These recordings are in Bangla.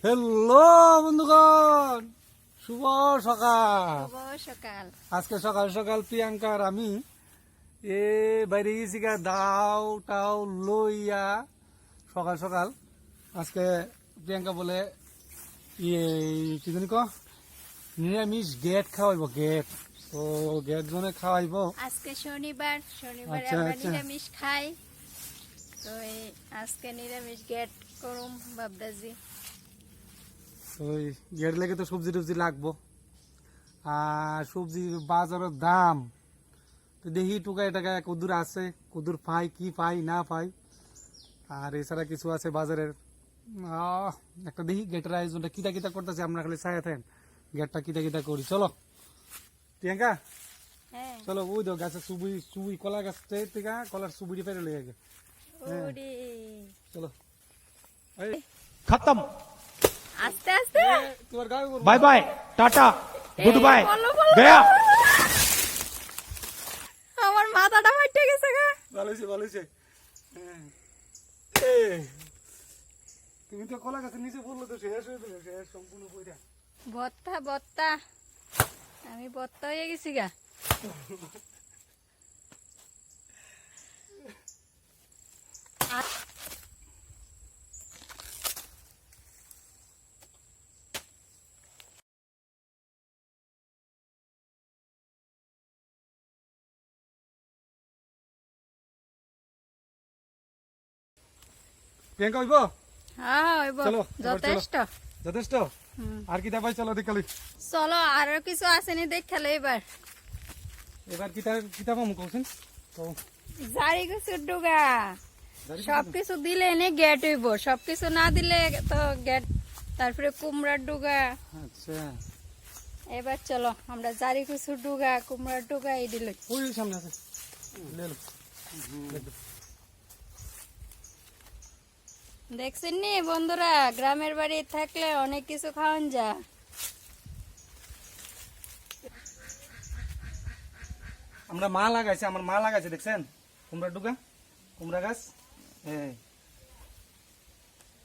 হ্যালো বন্ধুগণ, শুভ সকাল। আজকে সকাল সকাল প্রিয়াঙ্কার আমি বাইরে গেছি গা দাও টাও লইয়া। সকাল সকাল আজকে প্রিয়াঙ্কা বলে কি জানি নিরামিষ গেট খাওয়াইব। গেট তো গেট জনে খাওয়াইব আজকে শনিবার। আচ্ছা, আমরা আচ্ছা। নিরামিষ খাই, তো আজকে নিরামিষ গেট করুম বাবদাজি। ওই গেট লেগে তো সবজি টবজি লাগবো, আর সবজি বাজারের দাম তো দেখি টুকাই টাকায় কদুর আছে, কদুর পাই কি পাই না পাই। আর এছাড়া কিছু আছে বাজারের। একটা দেখি গেটের আয়োজনটা কিতা কিতা করতেছে, আমরা খালি চাই থাকেন গেটটা কিতা কিতা করি। চলো প্রিয়াঙ্কা, হ্যাঁ, চলো ওই তো গাছের সুবুই কলা গাছ থেকে কলার সুবুড়ি পেরে লেগে গে। ওরে চলো खत्म। আস্তে আস্তে। তোমার গায়ে bye bye tata goodbye বলো, বলো, गया। আমার মাথাটা ফাটে গেছে গা। ভালো হয়েছে ভালো হয়েছে। তুমি তো কলা গাছের নিচে বললো তো শেষ হয়ে দিলে, শেষ সম্পূর্ণ বইটা। বত্তা বত্তা, আমি বত্তা হয়ে গেছি গা। প্রিয়াঙ্কা হইব হ্যাঁ হইব, চলো, এবার চলো। যথেষ্ট। যথেষ্ট। হুম। আর কি দেখাই চলো দেখালি। চলো আরো কিছু আসেনি দেখালে এবার। এবার কিতা পাবো কৌছেন তো জারি কিছু ডুগা সবকিছু দিলে এনে গেট হইব, সবকিছু না দিলে তো গেট। তারপরে কুমড়ার ডুগা। আচ্ছা এবার চলো আমরা জারি কিছু ডুগা কুমড়ার ডুগা এই দিলে। ওই সামনে আছে লে লো। দেখছেন নি বন্ধুরা, গ্রামের বাড়ি থাকলে অনেক কিছু খাওয়ান যা। আমরা মা লাগাইছে, আমার মা লাগাইছে দেখছেন কুমড়া ডুগা, কুমড়া গাছ।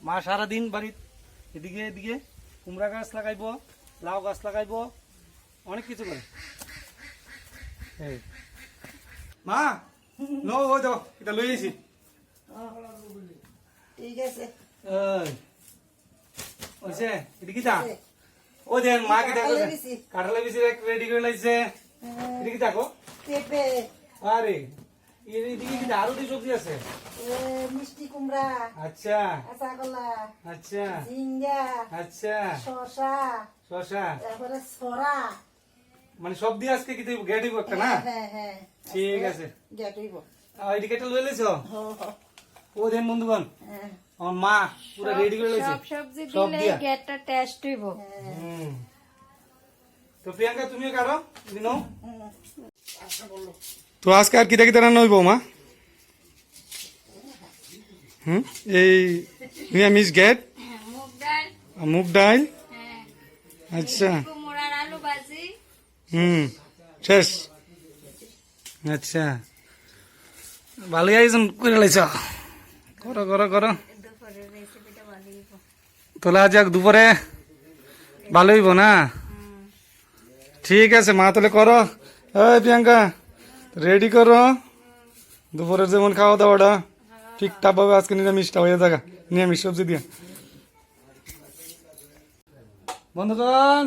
মা সারাদিন বাড়ির এদিকে এদিকে কুমড়া গাছ লাগাইবো, লাউ গাছ লাগাইবো, অনেক কিছু করে। এই মা নো ওই তো এটা লই আইছি। ঠিক আছে। এই ওইছে এটা কি তা ও দেন মা কি দেখো কাঁঠালের বিচি। কাঁঠালের বিচি রেডি করে লাইছে। এটা কি দেখো পেঁপে, আরে এদিকে কি আরো কি সবজি আছে? মিষ্টি কুমড়া, আচ্ছা কাঁচা কলা, আচ্ছা ঝিঙ্গা, আচ্ছা শসা, শশা, তারপরে সরা। মানে সব দিয়ে আজকে কি গেট হইব একটা না? হ্যাঁ হ্যাঁ ঠিক আছে। গেট হইব। এদিকে একটা লই লাইছো ও দেন বন্ধুগণ, হ্যাঁ আমার মা পুরো রেডি করে লাইছে সব সবজি সব দিলে দিয়া। গেটটা টেস্ট হইব। হুম। তো প্রিয়াঙ্কা তুমিও কাটো দিনো। তো আজকে আর কিতা কিতা রান্না হইব মা? এই নিরামিষ গেট, মুগ ডাল, মুগ ডাল, হ্যাঁ, আচ্ছা কুমড়ার আলু ভাজি। শেষ। আচ্ছা ভালোই আয়োজন করে লাইছ, করো করো করো। দুপুরের রেসিপিটা ভালো হইব। তোলা যাক দুপুরে ভালো হইব না? ঠিক আছে মা তাহলে করো। এই প্রিয়াঙ্কা রেডি করো, দুপুরের যেমন খাওয়া দাওয়াটা ঠিকঠাক ভাবে আজকে নিরামিষটা হয়ে যাক, নিরামিষ সবজি দিয়ে। বন্ধুগণ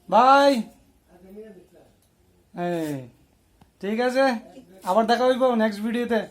বাই। ঠিক আছে, আবার দেখা হইব নেক্সট ভিডিওতে।